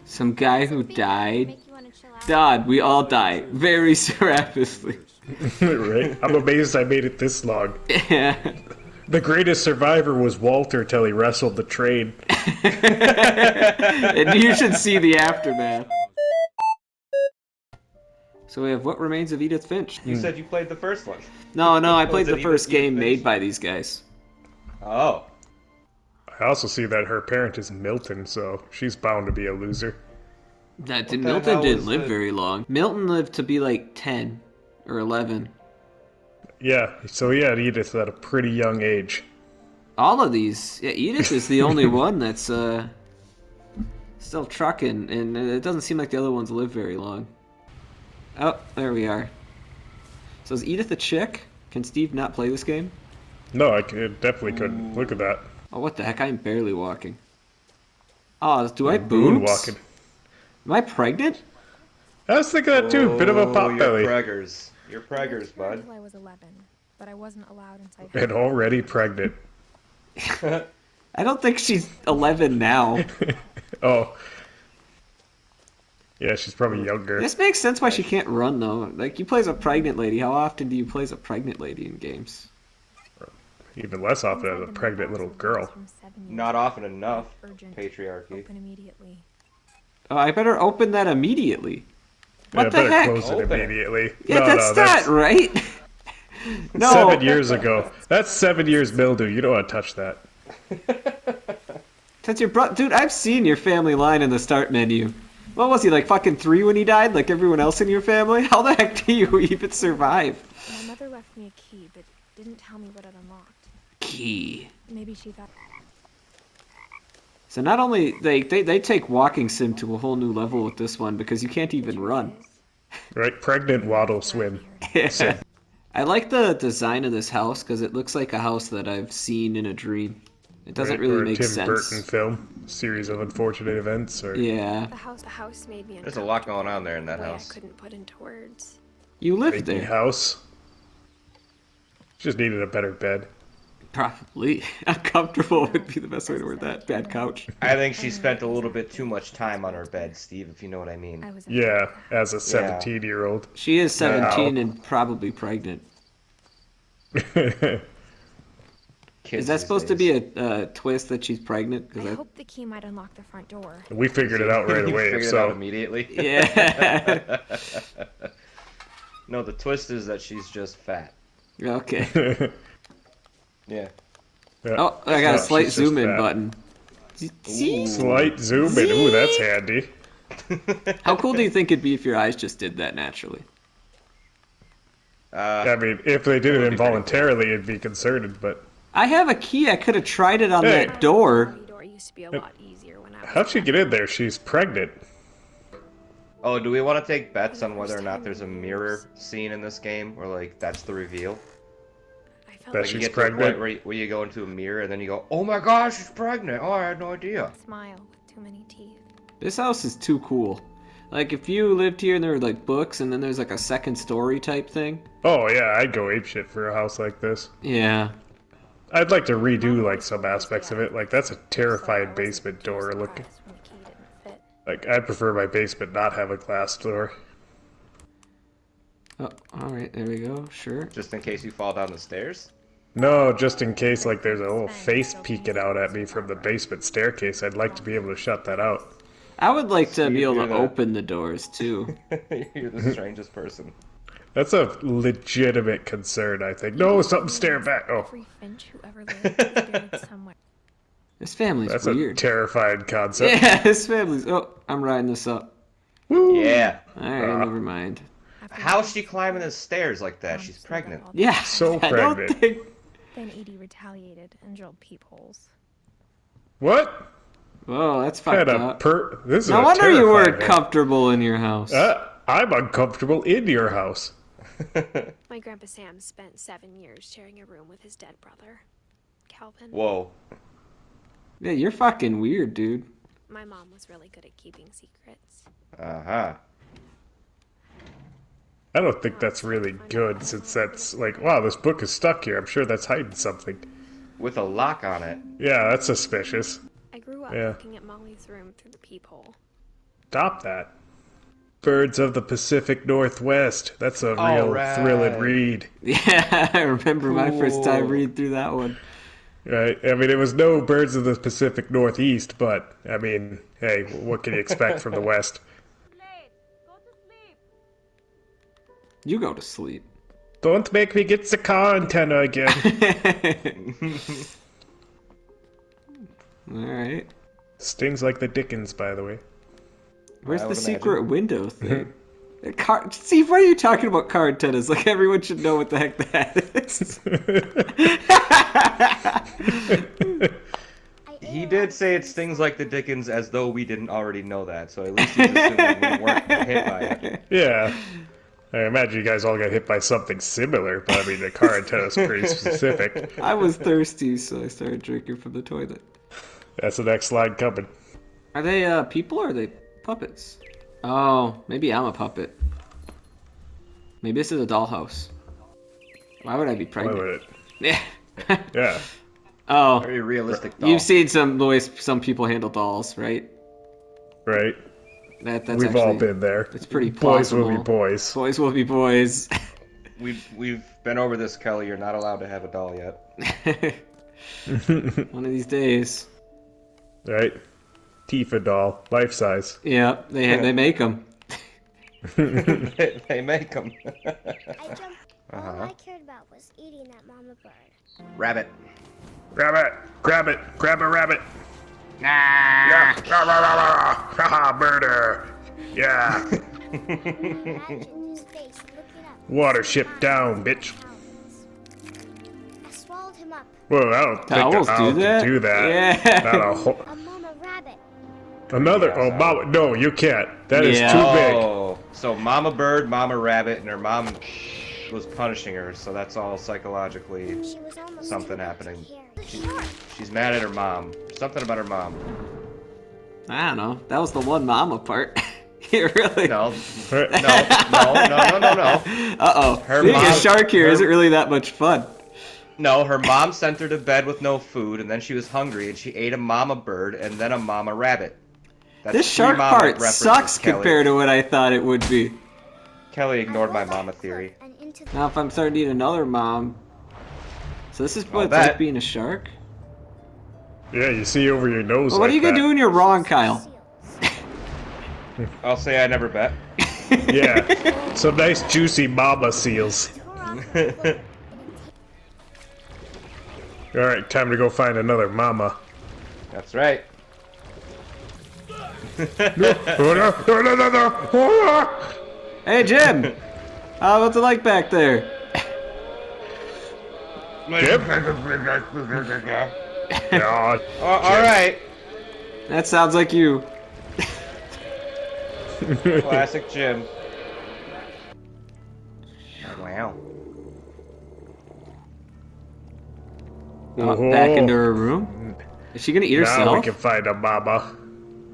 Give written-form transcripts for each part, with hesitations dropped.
Some guy who died. Make you wanna chill out? God, we all die very rapidly. Right? I'm amazed I made it this long. Yeah. The greatest survivor was Walter till he wrestled the train. And you should see the aftermath. So we have What Remains of Edith Finch. You said you played the first one. No, I Was played it the first Edith game Finch? made by these guys. Oh. I also see that her parent is Milton, so she's bound to be a loser. That the Milton hell didn't is live it? very long. Milton lived to be like 10 or 11. Yeah, so he had Edith at a pretty young age. All of these. Yeah, Edith is the only one that's still trucking, and it doesn't seem like the other ones live very long. Oh, there we are. So is Edith a chick? Can Steve not play this game? No, definitely couldn't. Look at that. Oh, what the heck? I'm barely walking. Oh, do I have boobs? Moonwalking. Am I pregnant? I was thinking that too. Bit of a pop belly. You're preggers. You're preggers, bud. Until I was 11, but I wasn't allowed inside. And already pregnant. I don't think she's 11 now. Oh. Yeah, she's probably younger. This makes sense why she can't run, though. Like, you play as a pregnant lady. How often do you play as a pregnant lady in games? Even less often as a pregnant little girl. Not often enough. Urgent. Patriarchy. Open immediately. Oh, I better open that immediately. What Yeah, the better heck? close it Open it. immediately. Yeah, No, that's not right. No. 7 years ago. That's 7 years mildew. You don't want to touch that. That's your bro. Dude, I've seen your family line in the start menu. What was he, like fucking 3 when he died, like everyone else in your family? How the heck do you even survive? My mother left me a key, but didn't tell me what it unlocked. Key. Maybe she thought. So not only they take walking sim to a whole new level with this one because you can't even run. Right? Pregnant waddle swim. Yeah. I like the design of this house because it looks like a house that I've seen in a dream. It doesn't Right, really or a make Tim sense. Burton film. Series of unfortunate events. Or... Yeah. The house made me. There's a lot going on there in that way house. I couldn't put into words. You lived Baby there. house. Just needed a better bed. Probably. Uncomfortable would be the best way to word that. Bad couch. I think she spent a little bit too much time on her bed, Steve, if you know what I mean. I was. Yeah, as a 17-year-old. She is 17 Wow. and probably pregnant. Kids Is that these supposed to days. be a twist that she's pregnant? I 'Cause hope the key might unlock the front door. We figured it out right You away, figured it out so... immediately? Yeah. No, the twist is that she's just fat. Okay. Yeah. Yeah. Oh, I got a Yeah, slight she's just zoom in fat. button. See? Slight zoom in. Ooh, that's handy. How cool do you think it'd be if your eyes just did that naturally? I mean, if they did it would be pretty involuntarily, it'd be concerted, but... I have a key. I could have tried it on Hey. that door. The door used to be a lot easier when I was. How'd she get in there? She's pregnant. Oh, do we want to take bets on whether or not there's a mirror scene in this game, or like that's the reveal? I felt That Like like you she's get to a pregnant? point where you go into a mirror and then you go, "Oh my gosh, she's pregnant! Oh, I had no idea." a smile with too many teeth. This house is too cool. Like, if you lived here and there were, like, books and then there's, like, a second story type thing. Oh, yeah, I'd go apeshit for a house like this. Yeah. I'd like to redo, like, some aspects of it. Like, that's a terrifying basement door looking. Surprised when the key didn't fit. Like, I'd prefer my basement not have a glass door. Oh, alright, there we go. Sure. Just in case you fall down the stairs. No, just in case, like, there's a little face peeking out at me from the basement staircase, I'd like to be able to shut that out. I would like to be able you're to the- open the doors, too. You're the strangest person. That's a legitimate concern, I think. No, something's staring back. Oh, Every Finch who ever lived is buried somewhere. This family's that's weird. a terrifying concept. Yeah, this family's... Oh, I'm riding this up. Woo! Yeah. Alright, never mind. After How's she climbing the stairs like that? She's pregnant. Yeah, So I don't pregnant. think... Then Edie retaliated and drilled peepholes. What? Whoa, that's Kind fucked of up. This is No a wonder you weren't terrifying- comfortable in your house. I'm uncomfortable in your house. My grandpa Sam spent 7 years sharing a room with his dead brother, Calvin. Whoa. Yeah, you're fucking weird, dude. My mom was really good at keeping secrets. Uh-huh. I don't think that's really good, since that's like, wow, this book is stuck here. I'm sure that's hiding something. With a lock on it. Yeah, that's suspicious. I grew up Yeah. looking at Molly's room through the peephole. Stop that. Birds of the Pacific Northwest. That's a real Alright. thrilling read. Yeah, I remember my first time Cool. reading through that one. Right? I mean, it was no Birds of the Pacific Northeast, but, I mean, hey, what can you expect from the West? You go to sleep. Don't make me get the car antenna again. Alright. Stings like the Dickens, by the way. Where's I the would secret imagine. window thing? Steve, why are you talking about car antennas? Like everyone should know what the heck that is. He did say it stings like the Dickens as though we didn't already know that, so at least he's assuming we weren't hit by it. Yeah. I imagine you guys all got hit by something similar, but I mean, the car antenna's pretty specific. I was thirsty, so I started drinking from the toilet. That's the next slide coming. Are they people or are they puppets? Oh, maybe I'm a puppet. Maybe this is a dollhouse. Why would I be Why pregnant? would it? Yeah. Yeah. Oh, Very realistic doll. you've seen some the way some people handle dolls, right? Right? That's We've actually, all been there. It's pretty Boys plausible. will be boys. Boys will be boys. We've been over this, Kelly. You're not allowed to have a doll yet. One of these days. Right? Tifa doll, life size. Yeah, they make them. They make them. I jumped. All I cared about was eating that mama bird. Rabbit. Grab it! Grab it! Grab a rabbit! Yeah! Haha, murder! Yeah! Imagine his face looking up. Watership down, bitch! I swallowed him up. Whoa, I don't think Owls an do owl can that? do that. Yeah. Not a whole... A mama rabbit. Another... Oh, mama... No, you can't. That is Yeah. too big. Oh, so Mama Bird, Mama Rabbit, and her mom was punishing her, so that's all psychologically She was almost something too big happening. to carry. She's mad at her mom. Something about her mom. I don't know. That was the one mama part. Yeah, really. No, no, no. Uh-oh. Her Being a mom- shark here her- isn't really that much fun. No, her mom sent her to bed with no food, and then she was hungry, and she ate a Mama Bird and then a Mama Rabbit. That's This 3 shark mama part references, sucks Kelly. compared to what I thought it would be. Kelly ignored I my rolled mama that theory. foot and into the- Now if I'm starting to eat another mom... So this is what it's bet. like being a shark? Yeah, you see over your nose Well, what are you gonna do when you're wrong, Kyle? seals. I'll say I never bet. Yeah. Some nice juicy mama seals. Tore off my foot Alright, time to go find another mama. That's right. Hey, Jim! What's it like back there? Yeah, All right. That sounds like you. Classic Jim. Wow. Back into her room? Is she gonna eat now we herself? can find a mama.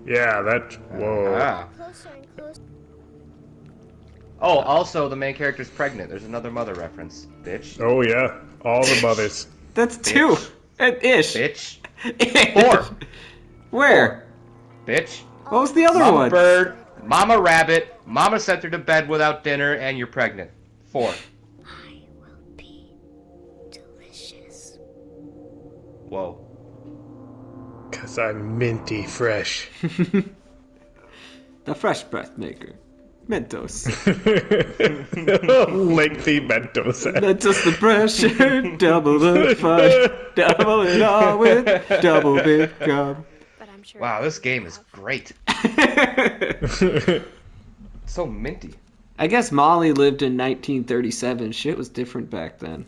Yeah, that... Whoa. Ah. closer and closer. Oh, also the main character's pregnant. There's another mother reference. Bitch. Oh, yeah. All the mothers. That's two. Ish. Bitch. Ish. 4. Where? Bitch. What was the other Mama one? Bird, Mama Rabbit, Mama sent her to bed without dinner, and you're pregnant. 4. I will be delicious. Whoa. 'Cause I'm minty fresh. The fresh breath maker. Mentos. Lengthy Mentos. Mentos the pressure, double the fun, double it all with double big gum. But I'm sure. Wow, this game is great. So minty. I guess Molly lived in 1937. Shit was different back then.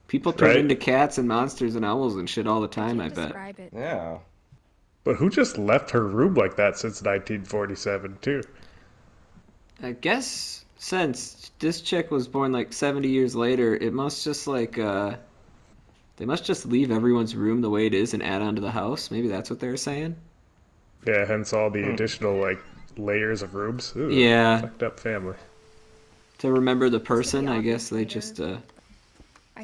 People turned Right. into cats and monsters and owls and shit all the time, I bet. Describe it. Yeah. But who just left her room like that since 1947, too? I guess since this chick was born like 70 years later, it must just like, they must just leave everyone's room the way it is and add on to the house. Maybe that's what they were saying? Yeah, hence all the additional, like, layers of rooms. Ooh, Yeah. Fucked up family. To remember the person, I guess they just, I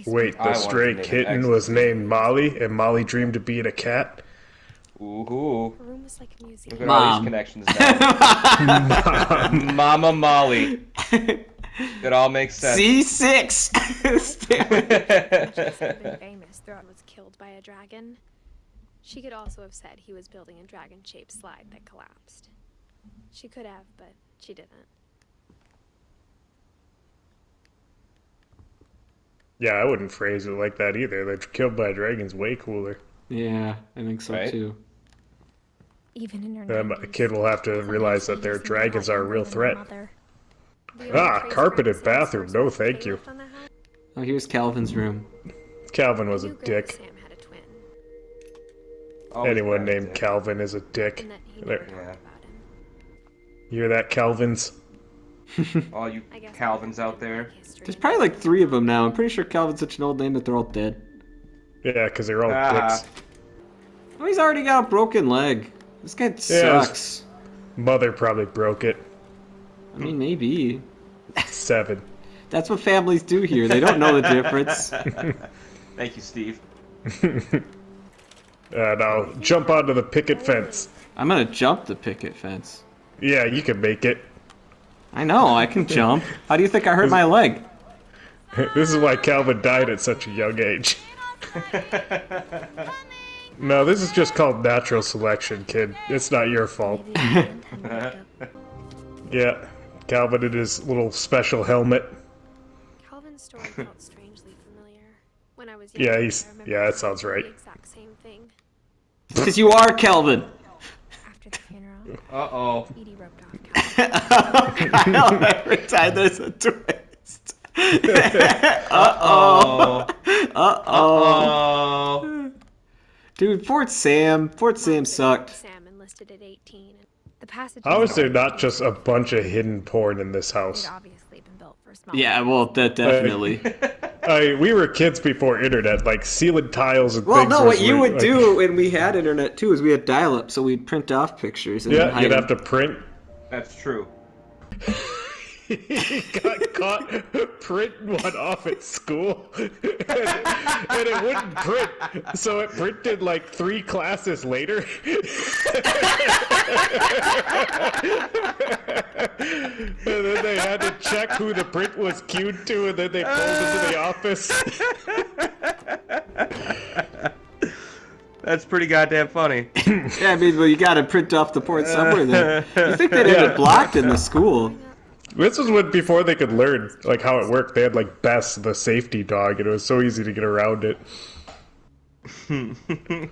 Wait, I the wanted stray to name it kitten was Ecstasy. named Molly, and Molly dreamed of being a cat? Ooh. Her room was like a museum. Look at all Mom. these connections now. Mama Molly. It all makes sense. C6. Finch had been famous throughout was killed by a dragon. She could also have said he was building a dragon-shaped slide that collapsed. She could have, but she didn't. Yeah, I wouldn't phrase it like that either. They're killed by a dragon's way cooler. Yeah, I think so Right? too. Even in her A kid will have to realize that their dragons are a real threat. The Ah, only trace carpeted of Sam's bathroom, source no was thank Kay you. left on the house. Oh, here's Calvin's room. Calvin was I a knew Grandpa dick. Sam had a twin, Always Anyone been a named dick. Calvin is a dick. and that he There. never talked Yeah. about him. You hear that, Calvins? All you I guess Calvins I out there. history There's and probably like 3 of them now. I'm pretty sure Calvin's such an old name that they're all dead. Yeah, because they're all Ah. dicks. Oh, he's already got a broken leg. This guy his- sucks. Mother probably broke it. I mean, maybe. 7. That's what families do here. They don't know the difference. Thank you, Steve. Now, jump onto the picket fence. I'm gonna jump the picket fence. Yeah, you can make it. I know, I can jump. How do you think I hurt my leg? This is why Calvin died at such a young age. No, this is just called natural selection, kid. It's not your fault. Yeah, Calvin in his little special helmet. Calvin's story felt strangely familiar. When I was Yeah, younger, he's- I remember yeah, that thinking sounds right. The exact same thing. Because you are Calvin. After the funeral, Uh-oh. Edie roped off Calvin. I know every time there's a twist. Uh-oh. Uh-oh. Uh-oh. Dude, Fort Sam. Fort Sam sucked. Sam enlisted at 18. The passage. How is there not just a bunch of hidden porn in this They'd house? obviously been built for small. Yeah, well, that definitely. We were kids before internet, like ceiling tiles and Well, things. no, was what you weird, would like- do when we had internet, too, is we had dial-up, so we'd print off pictures and Yeah, hide you'd them. have to print. That's true. He got caught printing one off at school, and it wouldn't print, so it printed like 3 classes later. And then they had to check who the print was queued to, and then they pulled into the office. That's pretty goddamn funny. Yeah, I mean, well, you gotta print off the port somewhere then. You think they'd have it blocked in the school. This was when before they could learn like how it worked. They had like Bess, the safety dog, and it was so easy to get around it.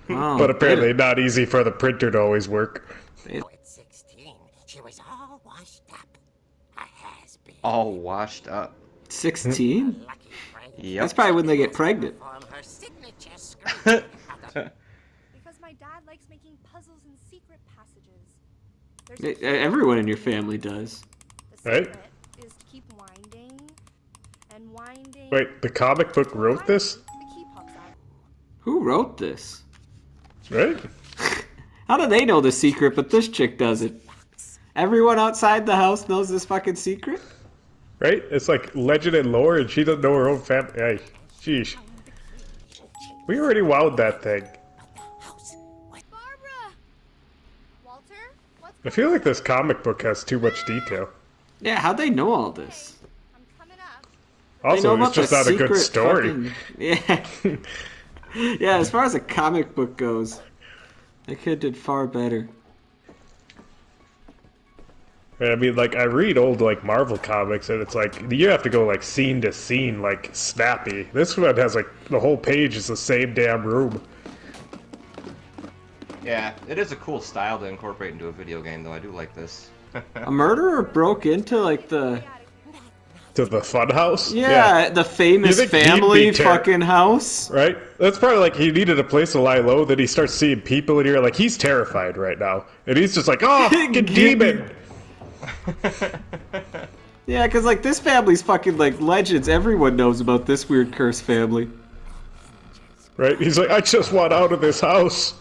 Wow, But apparently not easy for the printer to always work. At 16, she was all washed up. A has-been. All washed up. 16? Lucky Frank Yep. That's probably when they get pregnant. performed her signature scream. Because my dad likes making puzzles and secret passages. There's a Everyone in your family does. The Right? secret is to keep winding and winding. Wait, the comic book wrote this? The key pops out. Who wrote this? Right? How do they know the secret, but this chick doesn't? Everyone outside the house knows this fucking secret? Right? It's like legend and lore, and she doesn't know her own family. Hey, sheesh. We already wowed that thing. Barbara! Walter? What's I feel like this comic book has too much detail. Yeah, how'd they know all this? I'm coming up. They know Also, about it's just the not a good secret story. fucking- Yeah. Yeah, as far as a comic book goes, they could have did far better. I mean, like, I read old, like, Marvel comics, and it's like, you have to go, like, scene to scene, like, snappy. This one has, like, the whole page is the same damn room. Yeah, it is a cool style to incorporate into a video game, though. I do like this. A murderer broke into, like, the... To the fun house? Yeah, the famous You think he'd family be fucking house. Right? That's probably like he needed a place to lie low, then he starts seeing people in here, like, he's terrified right now. And he's just like, oh, fucking demon! Yeah, because, like, this family's fucking, like, legends. Everyone knows about this weird cursed family. Right? He's like, I just want out of this house.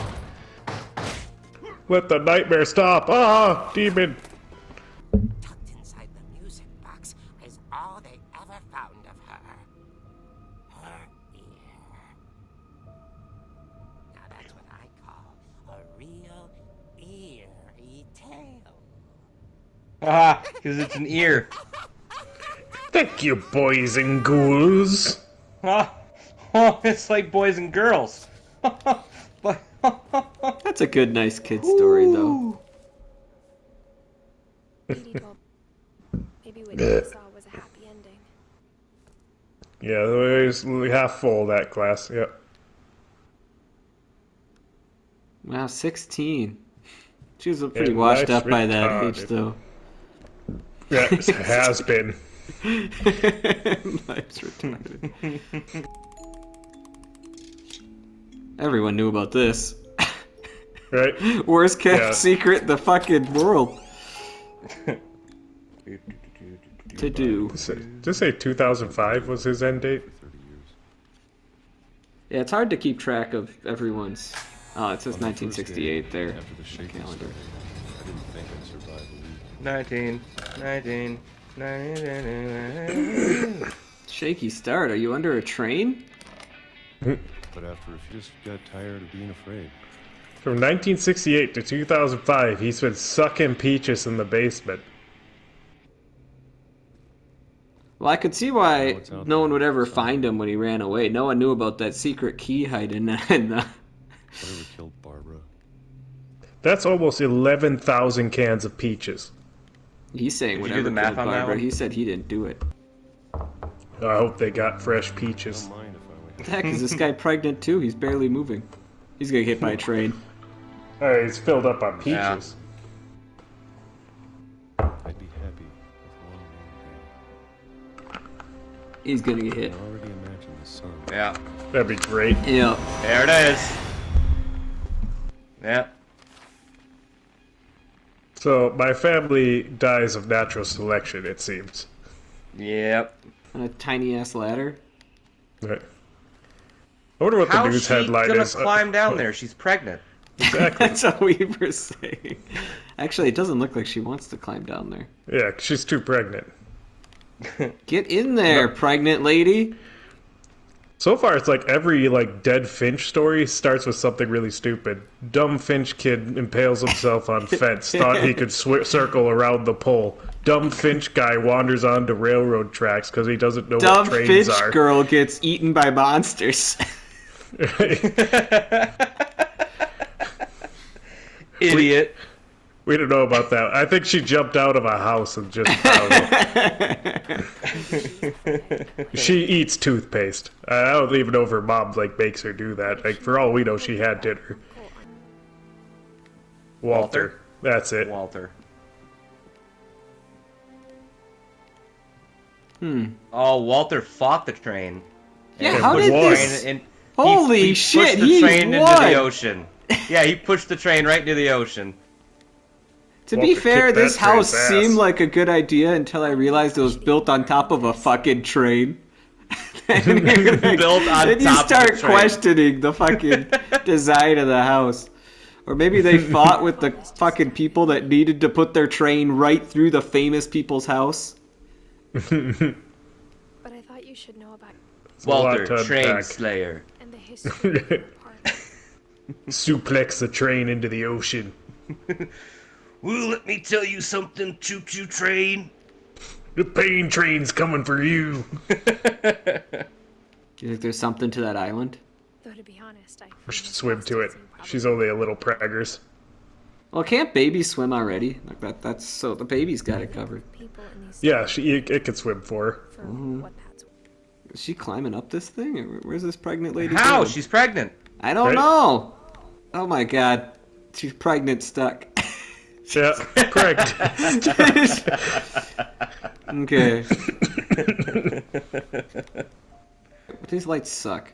Let the nightmare stop. Ah, demon. tucked inside the music box is all they ever found of her. Her ear. Now that's what I call a real Ah, because it's an ear. Thank you, boys and ghouls. Oh, it's like boys and girls. But That's a good, nice kid story, though. Edie told maybe what you saw was a happy ending. Yeah, there's half full of that class. Yep. Wow, 16. She was pretty And washed life's up by that retarded. age, though. Yeah, it has been. Life's retarded. Everyone knew about this. Right? Worst kept Yeah. secret in the fucking world. To do. Just say 2005 was his end date. Yeah, it's hard to keep track of everyone's. Oh, it says 1968 there. After the shaking Calendar. story, I didn't think I'd survive a week. 19. Shaky start. Are you under a train? But after a few, just got tired of being afraid. From 1968 to 2005, he's been sucking peaches in the basement. Well, I could see why no one would ever find him when he ran away. No one knew about that secret key hiding in the... Whatever killed Barbara. That's almost 11,000 cans of peaches. He's saying Did you do whatever the math killed on that Barbara. one? He said he didn't do it. I hope they got fresh peaches. Don't mind if I wait. Heck, is this guy pregnant too? He's barely moving. He's gonna get hit by a train. Alright, he's filled up on Yeah. peaches. I'd be happy with one more He's gonna get day. hit. I can already imagine the sun. Yeah, That'd be great. Yeah. there it is. Yeah. So, my family dies of natural selection, it seems. Yep. On a tiny ass ladder. Right. I wonder what the How's news she headline gonna is. climb down there? She's pregnant. Exactly. That's what we were saying. Actually, it doesn't look like she wants to climb down there. Yeah, she's too pregnant. Get in there, pregnant lady. So far, it's like every dead Finch story starts with something really stupid. Dumb Finch kid impales himself on fence, thought he could circle around the pole. Dumb Finch guy wanders onto railroad tracks because he doesn't know Dumb what trains Finch are. girl gets eaten by monsters. Idiot. We don't know about that. I think she jumped out of a house and just found it. She eats toothpaste. I don't even know if her mom makes her do that. For all we know, she had dinner. Walter. That's it. Walter. Oh, Walter fought the train. Yeah, And how with did one- this? And Holy he shit, pushed the he train won! into the ocean. Yeah, he pushed the train right into the ocean. To be Walter fair, kicked this that train's house ass. seemed like a good idea until I realized it was built on top of a fucking train. Built on Then you top of start the train. questioning the fucking design of the house. Or maybe they fought with the fucking people that needed to put their train right through the famous people's house. But I thought you should know about It's a lot Walter, to train unpack. slayer. and the history of the park. Suplex the train into the ocean. Well, let me tell you something, choo-choo train. The pain train's coming for you. Do you think there's something to that island? Though to be honest, I We should swim to it. She's only a little preggers. Well, can't babies swim already? That's so the baby's got it covered. people in these Yeah, it could swim for her. for what that's Is she climbing up this thing? Or where's this pregnant lady How? going? She's pregnant. I don't Right? know. Oh my god. She's pregnant stuck. Yeah, correct. Okay. But these lights suck.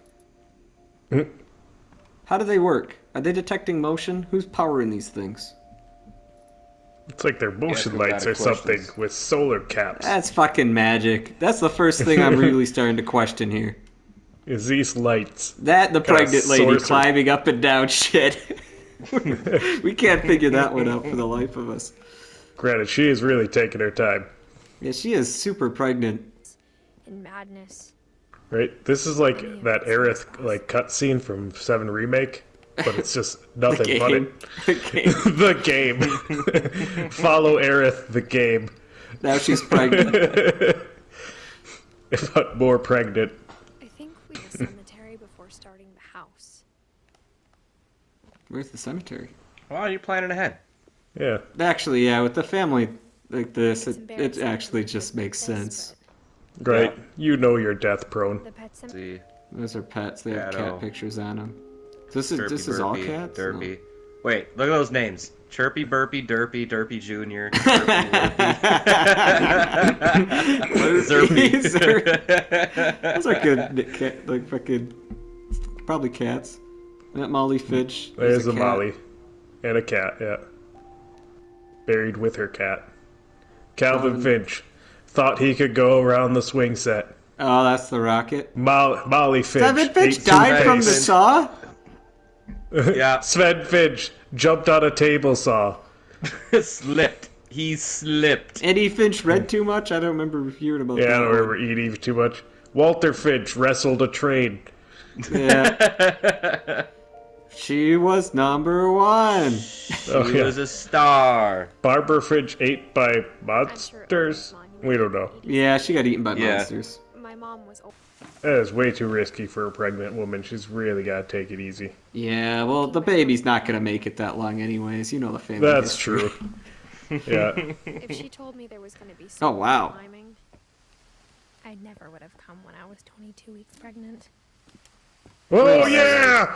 How do they work? Are they detecting motion? Who's powering these things? It's like they're motion Yeah, lights or dramatic something questions. with solar caps. That's fucking magic. That's the first thing I'm really starting to question here. Is these lights? That the Got a pregnant lady sorcerer. climbing up and down shit. We can't figure that one out for the life of us. Granted, she is really taking her time, Yeah, she is super pregnant. in madness. right? This is like that Edith cutscene from 7 Remake. but it's just nothing but game. it. The game. Follow Edith, the game. Now she's pregnant. But more pregnant. I think we the cemetery before starting the house. Where's the cemetery? Well, you're planning ahead. Yeah. Actually, yeah, with the family like this, It's it embarrassing actually to just admit makes this, sense. Right. Yeah. You know you're death prone. The pet See, cemetery. Those are pets. They have Shadow. cat pictures on them. This is Chirpy, all Burpy, cats. Derpy. Wait, look at those names. Chirpy, Burpy, Derpy, Derpy Jr. These those are good cat, like fucking probably cats. That Molly Finch. There's a cat. Molly. And a cat, yeah. Buried with her cat. Calvin Finch. Thought he could go around the swing set. Oh, that's the rocket. Molly Finch. Sven Finch ate died from the toothpaste. saw? Yeah. Sven Finch jumped on a table saw. Slipped. He slipped. Eddie Finch read too much? I don't remember hearing about that. Yeah, I don't one. remember eating too much. Walter Finch wrestled a train. Yeah. She was number one. She Oh, yeah. was a star. Barbara Finch ate by I'm sure monsters? Owen's We don't know. Yeah, she got eaten by Yeah. monsters. My mom was old. That is way too risky for a pregnant woman. She's really got to take it easy. Yeah, well, the baby's not gonna make it that long anyways. You know the family. That's history. true. Yeah. If she told me there was going to be Oh, so wow. much climbing, I never would have come when I was 22 weeks pregnant. Oh, yeah!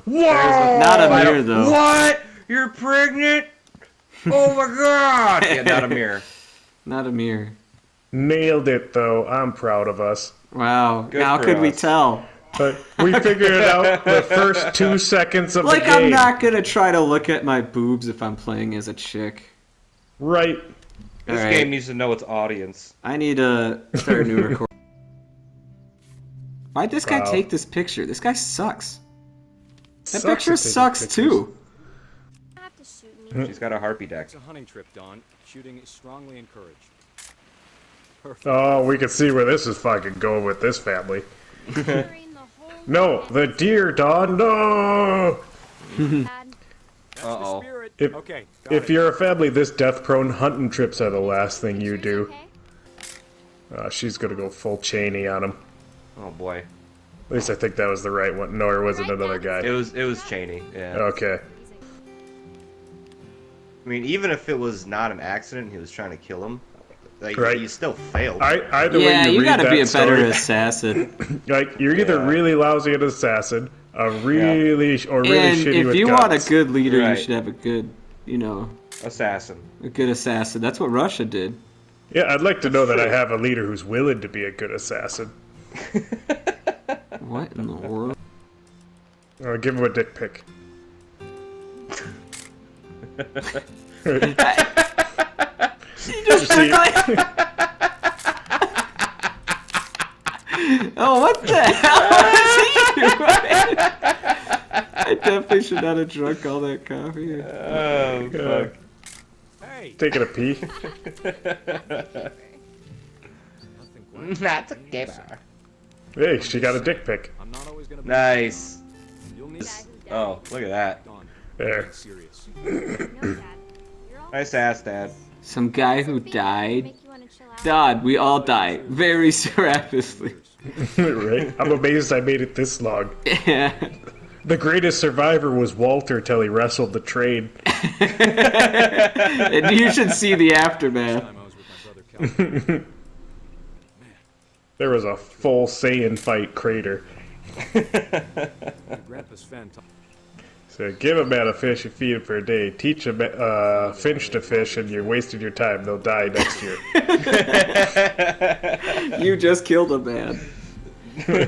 Whoa! Not a mirror, though. What? You're pregnant? Oh my god! Yeah, not a mirror. Not a mirror. Nailed it, though. I'm proud of us. Wow. Good How for could we us. tell? But we figured it out the first 2 seconds of Like, the game. I'm not gonna try to look at my boobs if I'm playing as a chick. Right. This Alright. game needs to know its audience. I need to start a new record. Why'd this guy Wow. take this picture? This guy sucks. That Sucks picture at taking sucks pictures. too. You have to shoot me. She's got a harpy deck. It's a hunting trip, Dawn. Shooting is strongly encouraged. Perfect. Oh, we can see where this is fucking going with this family. Covering the whole No, the deer, Dawn, no! Dad. That's Uh-oh. the spirit. If- Okay, got If it. you're a family this death-prone, hunting trips are the last thing you Yours do. okay? She's gonna go full Cheney on him. Oh boy. At least I think that was the right one. No, or was it another It guy? was Cheney, yeah. Okay. I mean, even if it was not an accident and he was trying to kill him, like, Right. he still failed. Either Yeah, way you you read gotta that be a better story, assassin. like you're either Yeah. really lousy at assassin, or really And shitty if with you guns. want a good leader, Right. you should have a good, Assassin. a good assassin. That's what Russia did. Yeah, I'd like to know that I true. have a leader who's willing to be a good assassin. What in the world? Give him a dick pic. You just See- Oh, what the hell is he doing? I definitely should not have drunk all that coffee. Oh, fuck. Hey, Taking a pee. nothing quite. That's a gamer. Hey, she got a dick pic. I'm not always gonna be Nice. You'll need Oh, look at that. Dawn. There. Being serious. No, Dad. You're all Nice ass, Dad. Some guy who Things that died. make you wanna chill out. God, we all die very rapidly. Right? I'm amazed I made it this long. Yeah. The greatest survivor was Walter till he wrestled the train. And you should see the aftermath. Time I was with my brother Calvin. There was a full Saiyan fight crater. Your grandpa's fan. So give a man a fish and feed him for a day. Teach a finch to fish and you're wasting your time. They'll die next year. You just killed a man. Spot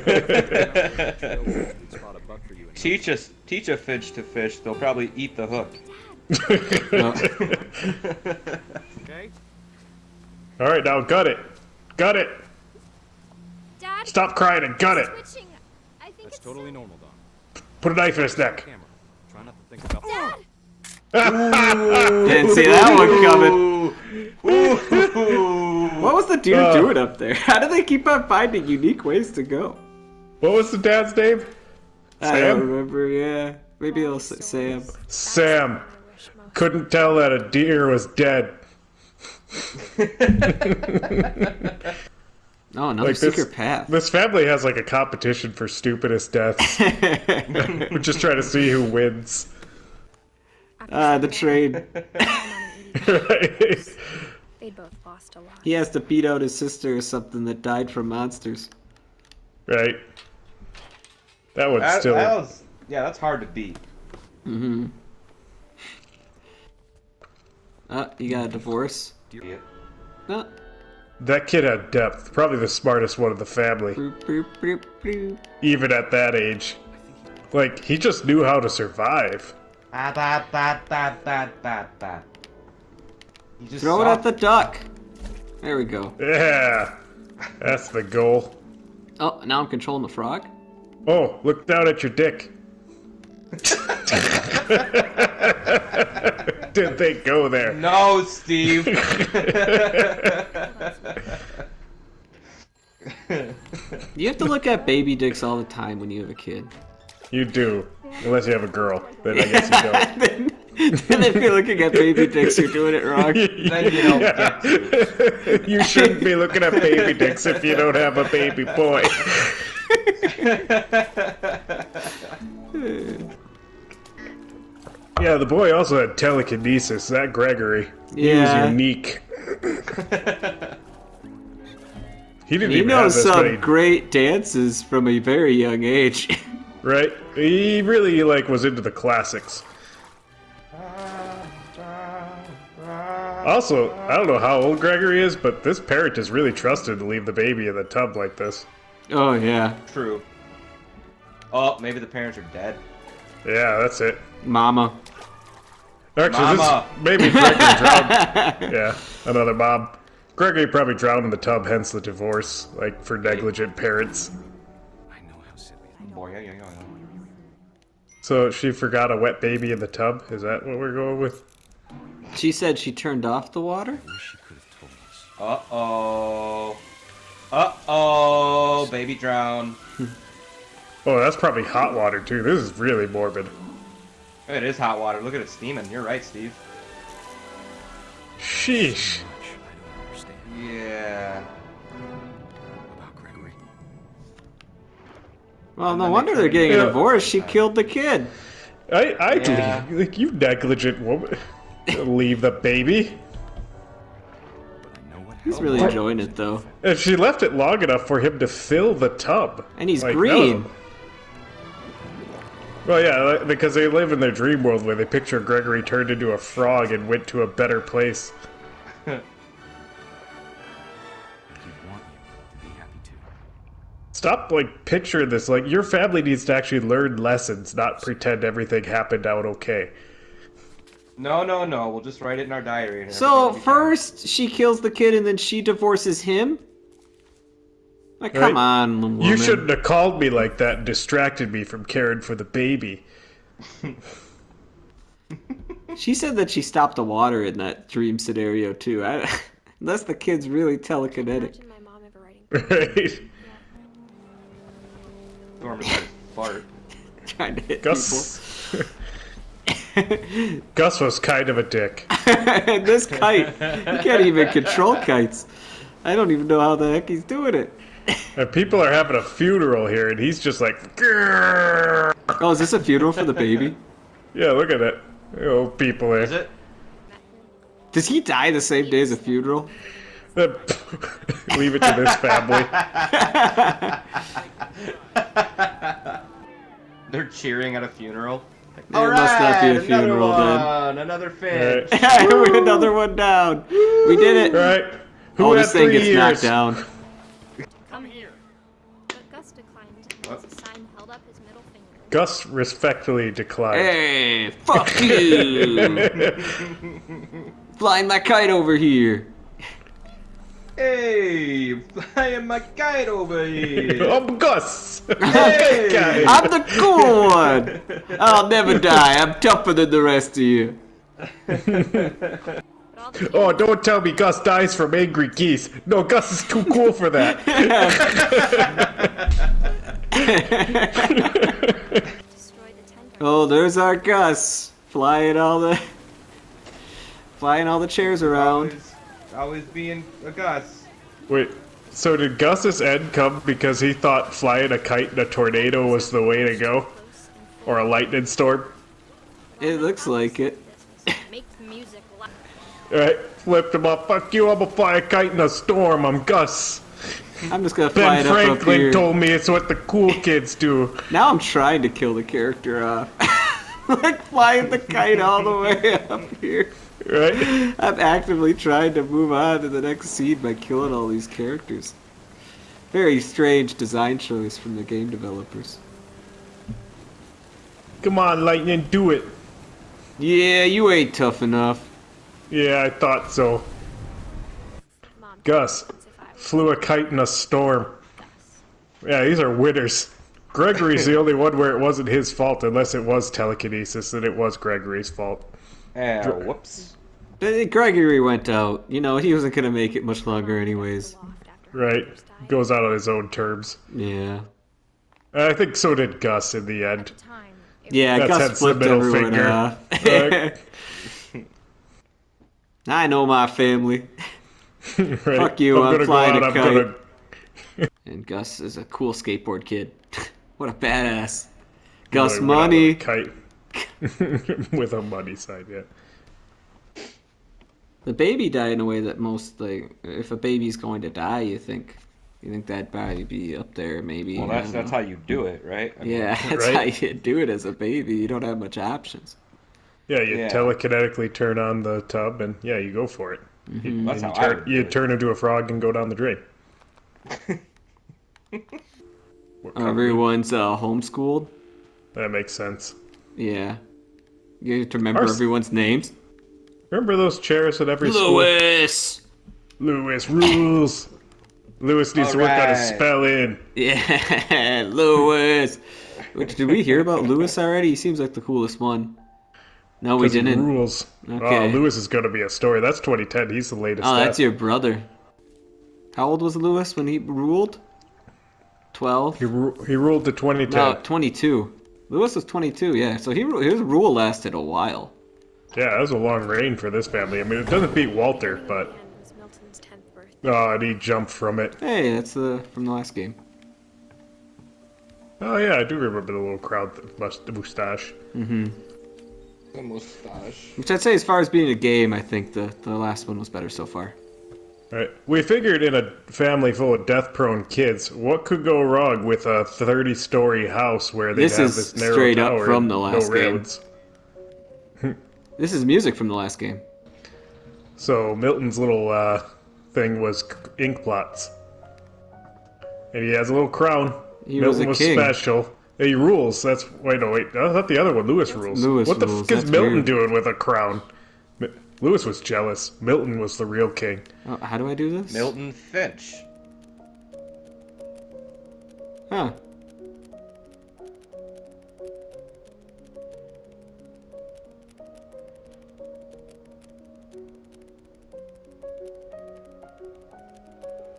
a buck for you. Teach a Finch to fish. They'll probably eat the hook. Okay. All right, now gut it. Gut it. Dad, Stop crying and gut it. switching. I think That's it's totally normal, Dawn. Put a knife in his neck. Camera. Try not to think about. Dad. Didn't see that one coming. What was the dude doing up there? How do they keep on finding unique ways to go? What was the dad's name? I don't Sam? remember, yeah. Maybe he'll say Sam. Sam couldn't tell that a deer was dead. Oh, another secret path. This family has like a competition for stupidest deaths. We're just trying to see who wins. The train. Right. They both lost a lot. He has to beat out his sister or something that died from monsters. Right. That one's still... Yeah, that's hard to beat. Mm-hmm. You got a divorce? Yeah. Oh. That kid had depth. Probably the smartest one of the family. Boop, boop, boop, boop. Even at that age. Like, he just knew how to survive. You just Throw it at the duck. There we go. Yeah. That's the goal. Oh, now I'm controlling the frog? Oh, look down at your dick. Didn't they go there? No, Steve. You have to look at baby dicks all the time when you have a kid. You do. Unless you have a girl. Then I guess you don't. then if you're looking at baby dicks, you're doing it wrong. Then you don't get to. You shouldn't be looking at baby dicks if you don't have a baby boy. Yeah, the boy also had telekinesis. That Gregory. He was unique. He knows have some many... great dances from a very young age. Right? He really, like, was into the classics. Also, I don't know how old Gregory is, but this parent is really trusted to leave the baby in the tub like this. Oh, yeah. True. Oh, maybe the parents are dead. Yeah, that's it. Mama. Actually, Mama. Maybe Gregory drowned. Yeah, another mom. Gregory probably drowned in the tub, hence the divorce, like, for negligent parents. I know how silly. Boy, yeah. So she forgot a wet baby in the tub? Is that what we're going with? She said she turned off the water? I wish she could have told us. Uh-oh. Uh-oh. Baby drown. Oh, that's probably hot water, too. This is really morbid. It is hot water. Look at it steaming. You're right, Steve. Sheesh. I don't understand Yeah. about Gregory. Well, no wonder they're getting a divorce. She killed the kid. I'd Yeah. leave. Like, you negligent woman. Leave the baby. But I know what He's happened. really enjoying it, though. And she left it long enough for him to fill the tub. And he's Like, green. Well, yeah, because they live in their dream world where they picture Gregory turned into a frog and went to a better place. He'd want you to be happy too. Stop, like, picturing this. Like, your family needs to actually learn lessons, not pretend everything happened out okay. No. We'll just write it in our diary. And So, everything will be first she kills the kid and then she divorces him? Like, come Right. on, woman. You shouldn't have called me like that and distracted me from caring for the baby. She said that she stopped the water in that dream scenario, too. Unless the kid's really telekinetic. Imagine my mom ever writing. Right? Norman says fart. Trying to hit Gus... Gus was kind of a dick. people. This kite, you can't even control kites. I don't even know how the heck he's doing it. And people are having a funeral here, and he's just like... "Grrr." Oh, is this a funeral for the baby? Yeah, look at it. Old people Is there. it? Does he die the same day as a funeral? Leave it to this family. They're cheering at a funeral. There must not be a funeral then. Another Finch. Another one down. We did it. Right? Who Oh, had this thing 3 gets years? knocked down. Come here. But Gus declined. As a sign held up his middle finger. Gus respectfully declined. Hey, fuck you! Flying my kite over here. Hey, flying my kite over here. I'm Gus! Hey! I'm the cool one. I'll never die. I'm tougher than the rest of you. But all the Oh, don't tell me Gus dies from angry geese. No, Gus is too cool for that. destroyed the tent Oh, there's our Gus flying all the chairs around. Always being a Gus. Wait, so did Gus's end come because he thought flying a kite in a tornado was the way to go? Or a lightning storm? It looks like it. Make music loud. Alright, flipped him off. Fuck you, I'm gonna fly a kite in a storm. I'm Gus. I'm just gonna fly Ben it up Franklin here. told me it's what the cool kids do. Now I'm trying to kill the character off. Like flying the kite all the way up here. Right? I'm actively trying to move on to the next scene by killing all these characters. Very strange design choice from the game developers. Come on, Lightning, do it. Yeah, you ain't tough enough. Yeah, I thought so. Mom, Gus if I was flew a kite in a storm. Yeah, these are winners. Gregory's the only one where it wasn't his fault, unless it was telekinesis, and it was Gregory's fault. Whoops. But Gregory went out. You know, he wasn't gonna make it much longer anyways. Right. Goes out on his own terms. Yeah. I think so did Gus in the end. time, Yeah, That's Gus hence the flipped middle everyone finger. off. Right. I know my family. Right. Fuck you, I'm gonna flying a I'm kite. gonna... And Gus is a cool skateboard kid. What a badass. Gus Really went out on money. a kite. With a money sign, yeah. The baby died in a way that most, like, if a baby's going to die, you think that'd probably be up there, maybe. Well, I that's don't how know. you do it, right? I mean, Yeah, that's Right? how you do it as a baby. You don't have much options. Yeah, you Yeah. telekinetically turn on the tub, and yeah, you go for it. That's how You I turn, would do you it. turn into a frog and go down the drain. Everyone's homeschooled. That makes sense. Yeah. You have to remember Ours- everyone's names. Remember those chairs at every school? Lewis! Lewis rules. Lewis needs to work on his Alright. spelling. Yeah, Lewis! Which, did we hear about Lewis already? He seems like the coolest one. No, we 'Cause he didn't. rules. Okay. Oh, Lewis is going to be a story. That's 2010. He's the latest. Oh, that's death. your brother. How old was Lewis when he ruled? 12? He ruled to 2010. No, 22. Lewis was 22, yeah. So his rule lasted a while. Yeah, that was a long reign for this family. I mean, it doesn't beat Walter, but Weekend was Milton's 10th birthday. oh, and he jumped from it. Hey, that's from the last game. Oh yeah, I do remember the little crowd mustache. The mustache. Which I'd say, as far as being a game, I think the last one was better so far. Right. We figured in a family full of death-prone kids, what could go wrong with a 30-story house where they This have is this narrow straight up tower from and the last no game. roads? This is music from the last game. So Milton's little thing was ink blots, and he has a little crown. He Milton was a king. special. He rules. That's wait. I thought the other one. Lewis rules. Lewis what the rules, fuck is that's Milton weird. doing with a crown? Lewis was jealous. Milton was the real king. Oh, how do I do this? Milton Finch. Huh.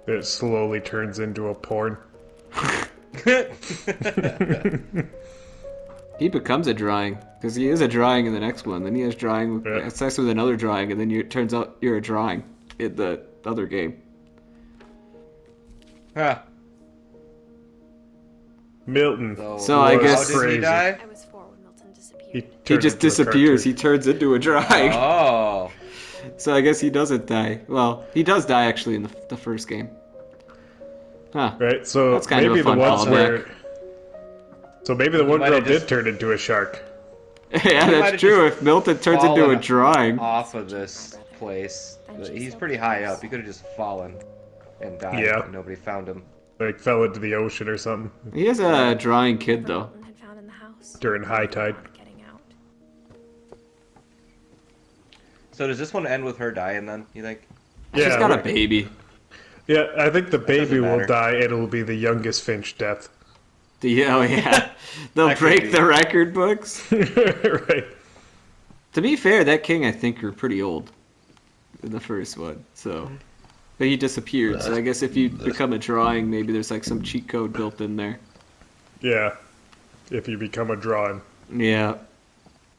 It slowly turns into a porn. He becomes a drawing, because he is a drawing in the next one. Then he has drawing, Yeah. sex with another drawing, and then it turns out you're a drawing in the other game. Huh. Milton. So I was guess- How did he crazy. die? I was 4 when Milton disappeared. He He turned just into a disappears. He cartoon. turns into a drawing. Oh. So I guess he doesn't die. Well, he does die actually in the first game. Huh. Right. So That's kind of maybe a fun the ones callback. where. So maybe the one might girl have just- did turn into a shark. Yeah, might that's have true. just If Milton turns into a fallen drawing. Off of this place. He's pretty high up. He could have just fallen and died. Yeah. And nobody found him. Like fell into the ocean or something He is a drawing kid, though. Milton had found in the house. during high tide. Not getting out. So does this one end with her dying then, you think? She's Yeah, got a right. baby. Yeah, I think the baby doesn't will matter. die. It'll be the youngest Finch death. Oh yeah, they'll That could break be. the record books. Right. To be fair, that king I think are pretty old in the first one. So, but he disappeared. So I guess if you become a drawing, maybe there's like some cheat code built in there. Yeah. If you become a drawing. Yeah.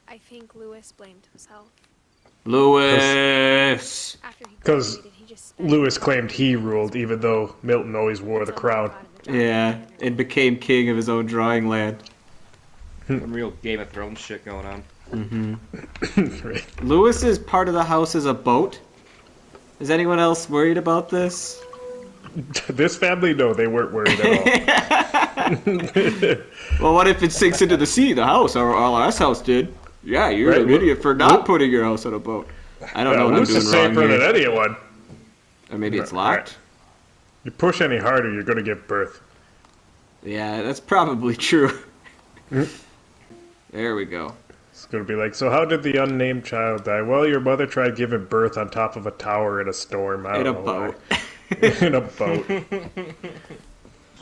I think Lewis blamed himself. Lewis! After he 'Cause graduated, he just spent Lewis claimed he ruled, even though Milton always wore the until Mom crown. got him the job Yeah, at the and became king of his own drawing land. Some real Game of Thrones shit going on. Right. Lewis is part of the house as a boat? Is anyone else worried about this? This family, no, they weren't worried at all. Well, what if it sinks into the sea, the house? Our last house did. Yeah, you're Right, an idiot for not putting your house on a boat. I don't know what I'm Lewis doing is wrong safer than here. anyone. Or maybe it's locked? You push any harder, you're gonna give birth. Yeah, that's probably true. There we go. It's gonna be like, so how did the unnamed child die? Well, your mother tried giving birth on top of a tower in a storm. I In don't a know boat. why. In a boat.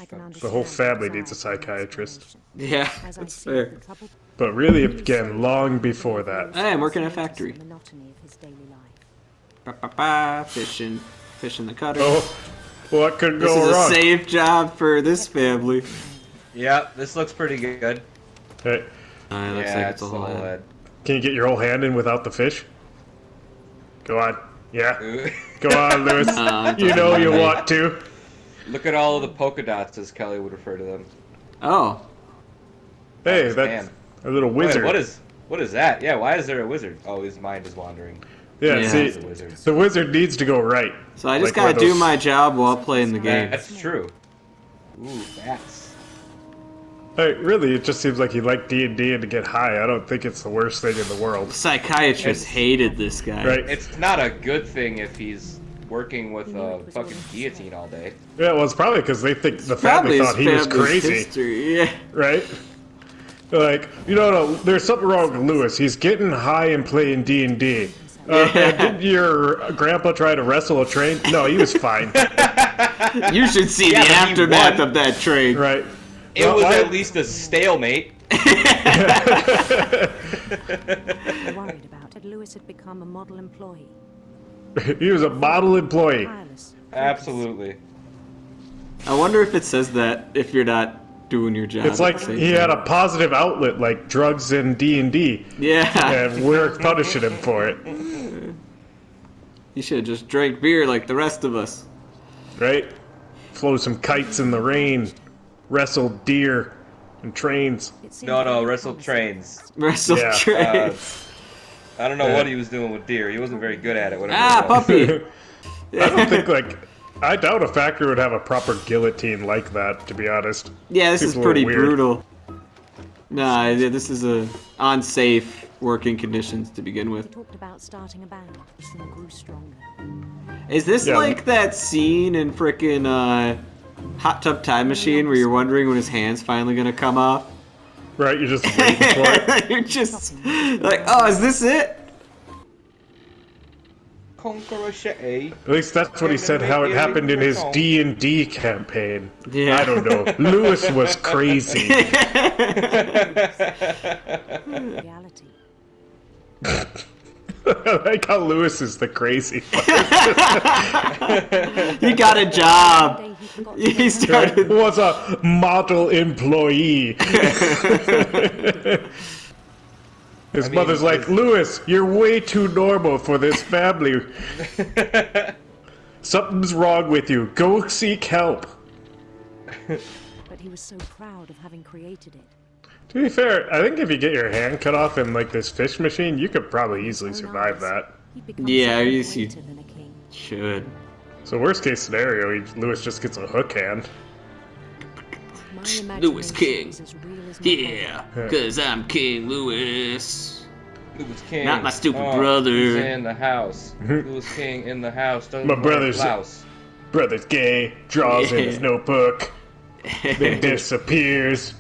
I can The whole understand family the needs a desire for psychiatrist. Yeah, As I that's see fair. the trouble But really, again, long before that. Hey, I'm working at a factory. the monotony of his daily life. Ba-ba-ba, fishing the cutter. Oh, what could This go is a wrong? safe job for this family. Yeah, this looks pretty good. Hey, It looks Yeah, like it's it's a whole head. head. can you get your whole hand in without the fish? Go on. Yeah. Ooh. Go on, Lewis. It You doesn't know let you me. want to. Look at all of the polka dots, as Kelly would refer to them. Oh, Hey, his that's hand. a little wizard. Wait, what is that? Yeah, why is there a wizard? Oh, his mind is wandering. Yeah, Yeah. see, He's a wizard. the wizard needs to go right. so I just Like gotta one of do those- my job while playing the game. That's true. Ooh, bats. Hey, really, it just seems like he liked D&D and to get high. I don't think it's the worst thing in the world. Psychiatrist hated this guy. Right? It's not a good thing if he's working with a fucking guillotine all day. Yeah, well, it's probably because they think the Probably family his thought he was family's crazy. history. Yeah. Right? They're like, no, there's something wrong with Lewis. He's getting high and playing D&D. Did your grandpa try to wrestle a train? No, he was fine. You should see Yeah, the but he aftermath won. of that train. Right? It Well, was I- at least a stalemate. Worried about it, Lewis had become a model employee. He was a model employee. Tireless. Absolutely. I wonder if it says that if you're not doing your job. It's at like the same he had a time. positive outlet like drugs and D&D, Yeah. and we're punishing him for it. He should have just drank beer like the rest of us. Right? Flow some kites in the rain, wrestle deer and trains. It seemed No, very wrestle promising. trains. Wrestle Yeah. trains. I don't know Yeah. what he was doing with deer. He wasn't very good at it. Whatever Ah, it was. puppy. I don't think I doubt a factory would have a proper guillotine like that, to be honest. Yeah, this Seems is a little pretty weird. brutal. Nah, yeah, this is a unsafe working conditions to begin He with. talked about starting a band. He soon grew stronger. Is this Yeah. like that scene in frickin' Hot Tub Time Machine where you're wondering when his hand's finally gonna come off? Right? You're just waiting for it. You're just like, oh, is this it? Conqueror Shay. At least that's what he said how it happened in his D&D campaign. Yeah. I don't know. Lewis was crazy. Reality. I like how Lewis is the crazy one. He got a One job. day he forgot to He go home. started. Was a model employee. His I mean, mother's like, his- Lewis, you're way too normal for this family. Something's wrong with you. Go seek help. But he was so proud of having created it. To be fair, I think if you get your hand cut off in like this fish machine, you could probably easily His own survive eyes, that. he'd become Yeah, something you see- greater than a king. Should. So worst case scenario, Lewis just gets a hook hand. My Lewis imagination King. is as real as my Yeah, cause I'm King Lewis. Lewis King. Not my stupid Oh, brother. He's in the house. Lewis King in the house. Doesn't My wear a brother's- blouse. Brother's gay, draws in his Yeah. notebook, then disappears,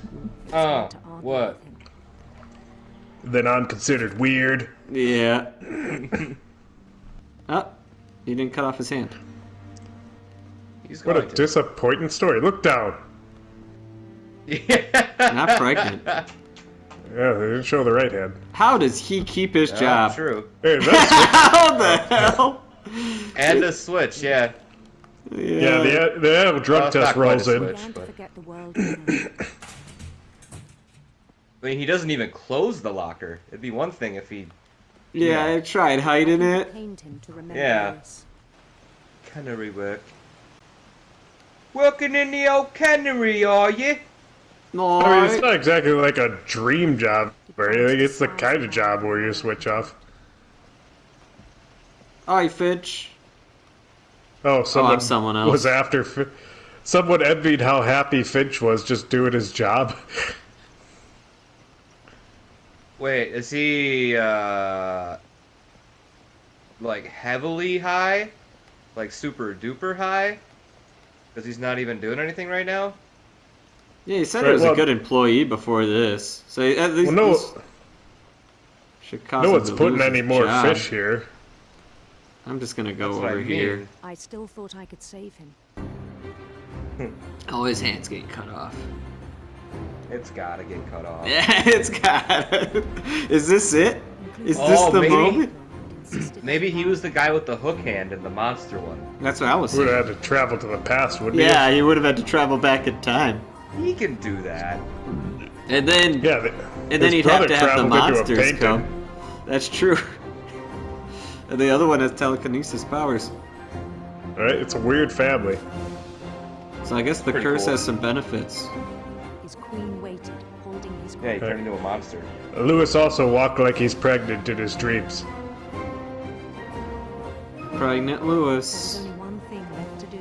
to argue What? with him. then I'm considered weird. Yeah. Oh, he didn't cut off his hand. He's What a going to. disappointing story. Look down. Not pregnant. Yeah, they didn't show the right hand. How does he keep his Yeah, job? True. Hey, that's How the hell? And a switch, yeah. yeah, the drug Well, it's test not quite rolls a in. switch. Began to but- forget the world. around him. I mean, he doesn't even close the locker. It'd be one thing if he... Yeah, I tried hiding it. Pained him to remember Yeah. this. Cannery work. Working in the old cannery, are you? No, I mean, it's not exactly like a dream job or anything. It's the kind of job where you switch off. Hi, Finch. Oh, I'm someone else. was after. Someone envied how happy Finch was just doing his job. Wait, is he, like, heavily high? Like, super duper high? Because he's not even doing anything right now? Yeah, he said he was a good employee before this. So at least should cause no him one's to putting lose any his more job. fish here. I'm just gonna go That's what over I here. mean. I still thought I could save him. Oh, his hand's getting cut off. It's gotta get cut off. Yeah, it's got. Is this it? Is this Oh, the maybe. moment? Maybe he was the guy with the hook hand in the monster one. That's what I was Would saying. have had to travel to the past, wouldn't Yeah, he would have had to travel back in time, He can do that. and then he? Yeah. and then his he'd have brother to have the traveled into a monsters painting. come. That's true. And the other one has telekinesis powers. Right? It's a weird family. So I guess the Pretty curse cool. has some benefits. His queen waited, holding his Yeah, he breath. turned into a monster. Lewis also walked like he's pregnant in his dreams. Pregnant There's Lewis. only one thing left to do.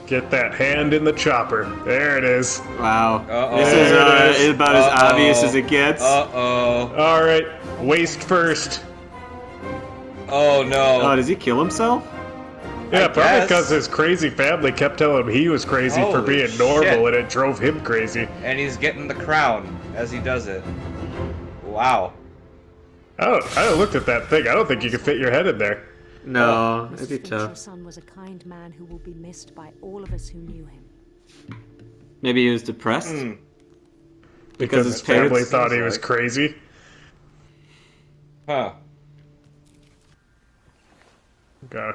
Get that hand in the chopper. There it is. Wow. Uh-oh. This There it is is. about as obvious as it gets. Uh-oh. All right, waist first. Oh, no. Oh, does he kill himself? Yeah, probably guess. because his crazy family kept telling him he was crazy for Holy being normal, shit. and it drove him crazy. And he's getting the crown as he does it. Wow. I looked at that thing. I don't think you could fit your head in there. No, Mr. it'd be Finch, your tough. son was a kind man who will be missed by all of us who knew him. Maybe he was depressed Hmm. because his family parents. thought he was like. crazy. Huh.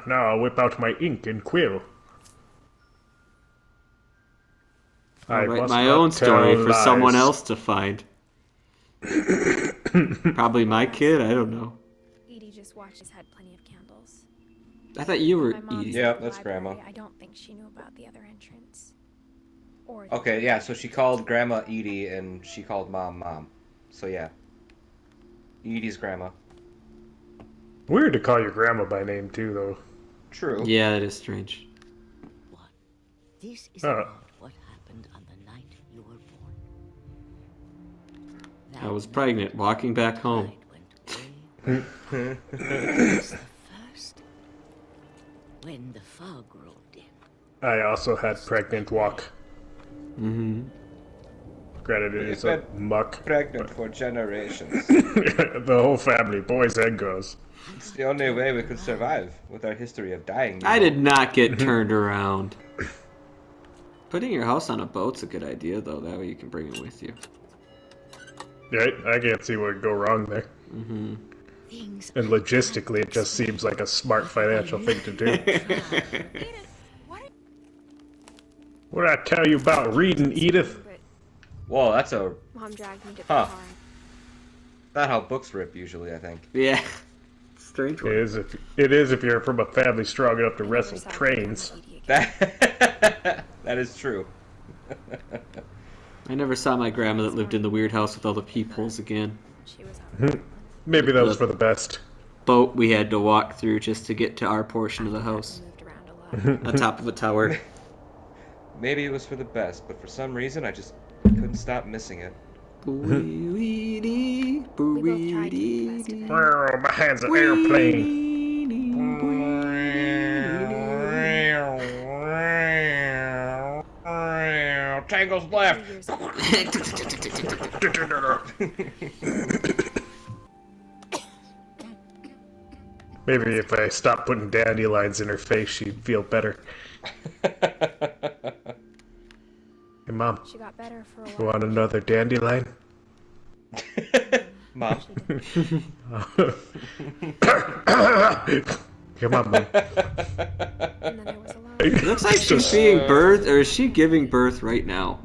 Now I'll whip out my ink and quill. I'll write must my not own story tell for someone lies. else to find. Probably my kid. I don't know. Edie just watched his had plenty of candles. I thought you were My mom Edie. said Yeah, the that's library, Grandma. I don't think she knew about the other entrance. Or Okay, yeah, so she called Grandma Edie, and she called Mom Mom. So, yeah. Edie's grandma. Weird to call your grandma by name too, though. True. Yeah, it is strange. What? This is Oh. about what happened on the night you were born. I was pregnant, walking back home. It was the first. When the fog rolled in. I also had pregnant walk. Mm-hmm. Granted, it is a muck. Pregnant for generations. The whole family, boys and girls. It's the only way we could survive with our history of dying. I did not get turned around. Putting your house on a boat's a good idea, though. That way you can bring it with you. Right? I can't see what would go wrong there. Mm-hmm. Things And logistically, it just seems like a smart financial thing to do. What did I tell you about reading, Edith? Whoa, that's a... Mom dragged me to the Huh. car. Not how books rip, usually, I think. Yeah. Strange It one. is if you're from a family strong enough to Never wrestle saw trains. Grandma Edie again. That is true. I never saw my grandma that lived in the weird house with all the peepholes again. She was out. Maybe that was for the best. Boat we had to walk through just to get to our portion of the house. Moved around a lot. On top of a tower. Maybe it was for the best, but for some reason I just couldn't stop missing it. Boo-wee-dee, We both tried to do the best boo-wee-dee. of it. Oh, my hand's an airplane. Tangle's left. 2 years ago, Maybe if I stopped putting dandelions in her face, she'd feel better. Hey, Mom, she got better for a you while. want another dandelion? Mom. Come on, Mom. And then I was alone. It looks like she's being birthed, or is she giving birth right now?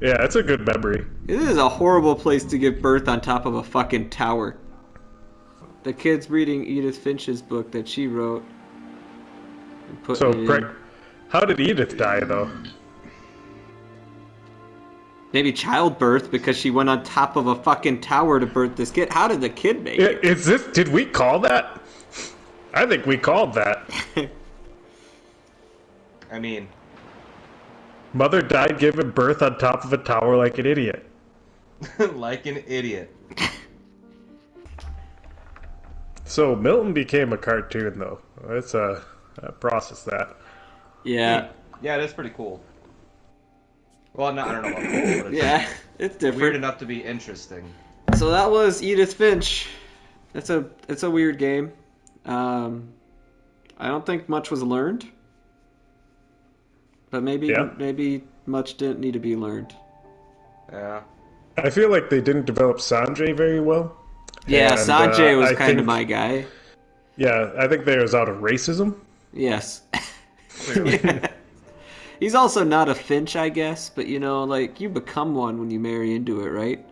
Yeah, it's a good memory. This is a horrible place to give birth on top of a fucking tower. The kid's reading Edith Finch's book that she wrote. And putting it in. How did Edith die, though? Maybe childbirth because she went on top of a fucking tower to birth this kid. How did the kid make it? Did we call that? I think we called that. I mean... Mother died giving birth on top of a tower like an idiot. Like an idiot. So Milton became a cartoon, though. Let's process that. Yeah. Yeah, that's pretty cool. Well, no, I don't know about cool, but it's different. Weird enough to be interesting. So that was Edith Finch. It's a weird game. I don't think much was learned. But maybe much didn't need to be learned. Yeah. I feel like they didn't develop Sanjay very well. Yeah, and, Sanjay was kind of my guy. Yeah, I think they was out of racism. Yes. He's also not a Finch, I guess, but like you become one when you marry into it, right?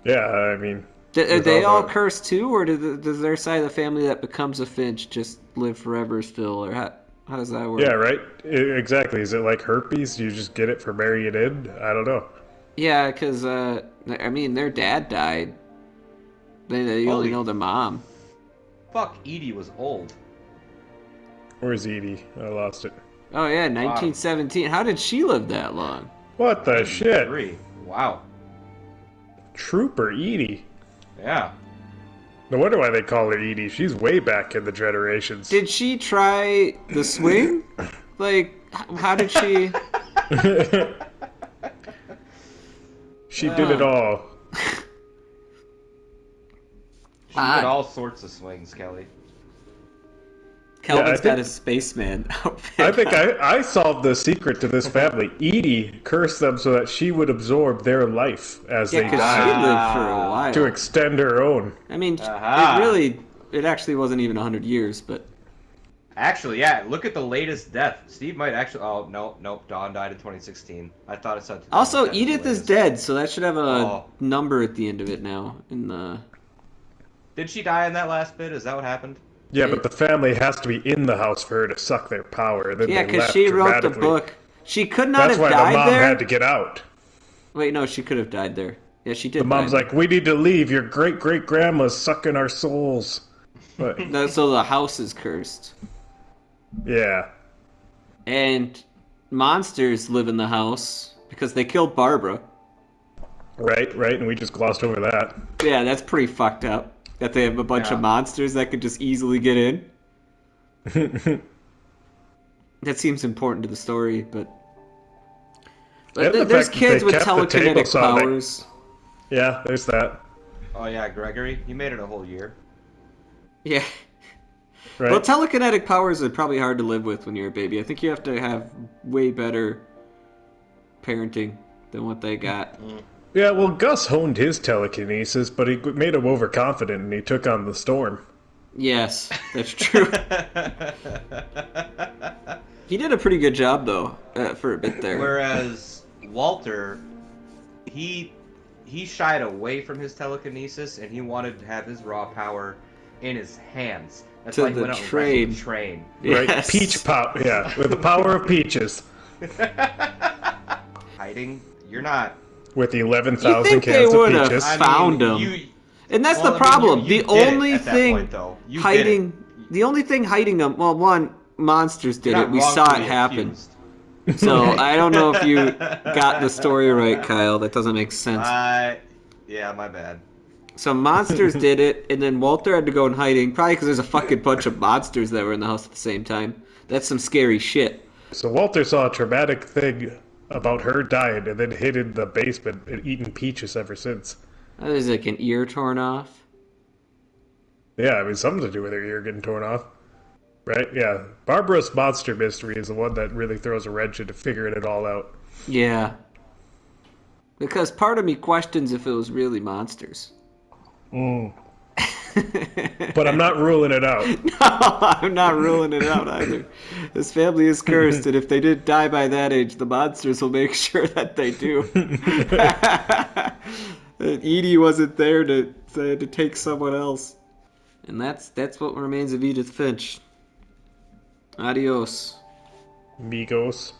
Yeah, I mean... Are they all cursed too, or does their side of the family that becomes a Finch just live forever still, or how does that work? Yeah, right? Exactly. Is it like herpes? You just get it for marrying in? I don't know. Yeah, because, their dad died. They only know their mom. Fuck, Edie was old. Where's Edie? I lost it. Oh, yeah, 1917. How did she live that long? What the shit? Wow. Trooper Edie. Yeah. No wonder why they call her Edie. She's way back in the generations. Did she try the swing? Like, how did she... She did it all. She did all sorts of swings, Kelly. Kelvin's got a spaceman outfit. I think I solved the secret to this family. Edie cursed them so that she would absorb their life as they died. She lived for a while. To extend her own. I mean, it actually wasn't even 100 years, but... Actually, yeah, look at the latest death. Steve might actually... Oh, nope, Dawn died in 2016. I thought it said... Also, Edith is dead, so that should have a number at the end of it now. Did she die in that last bit? Is that what happened? Yeah, but the family has to be in the house for her to suck their power. Then yeah, because she wrote the book. She could not have died there. That's why the mom had to get out. Wait, no, she could have died there. Yeah, she did. The mom's like, we need to leave. Your great-great-grandma's sucking our souls. So the house is cursed. Yeah. And monsters live in the house because they killed Barbara. Right, and we just glossed over that. Yeah, that's pretty fucked up. That they have a bunch of monsters that could just easily get in. That seems important to the story, but there's kids with telekinetic powers. Yeah, there's that. Oh yeah, Gregory, you made it a whole year. Yeah. Right. Well, telekinetic powers are probably hard to live with when you're a baby. I think you have to have way better parenting than what they got. Yeah, well, Gus honed his telekinesis, but he made him overconfident and he took on the storm. Yes, that's true. He did a pretty good job, though, for a bit there. Whereas Walter, he shied away from his telekinesis and he wanted to have his raw power in his hands. That's why he went out and wrestled the train. Right, yes. Peach power. Yeah, with the power of peaches. Hiding? You're not. With 11,000 cans of peaches. They would have found him. And that's the problem. The only thing hiding them. Well, one, monsters did it. We saw it happen. So I don't know if you got the story right, Kyle. That doesn't make sense. Yeah, my bad. So monsters did it, and then Walter had to go in hiding, probably because there's a fucking bunch of monsters that were in the house at the same time. That's some scary shit. So Walter saw a traumatic thing about her dying, and then hid in the basement and eaten peaches ever since. There's like an ear torn off. Yeah, I mean, something to do with her ear getting torn off. Right? Yeah. Barbara's monster mystery is the one that really throws a wrench into figuring it all out. Yeah. Because part of me questions if it was really monsters. But I'm not ruling it out. No, I'm not ruling it out either. This family is cursed, and if they didn't die by that age, the monsters will make sure that they do. Edie wasn't there to take someone else. And that's what remains of Edith Finch. Adios. Migos.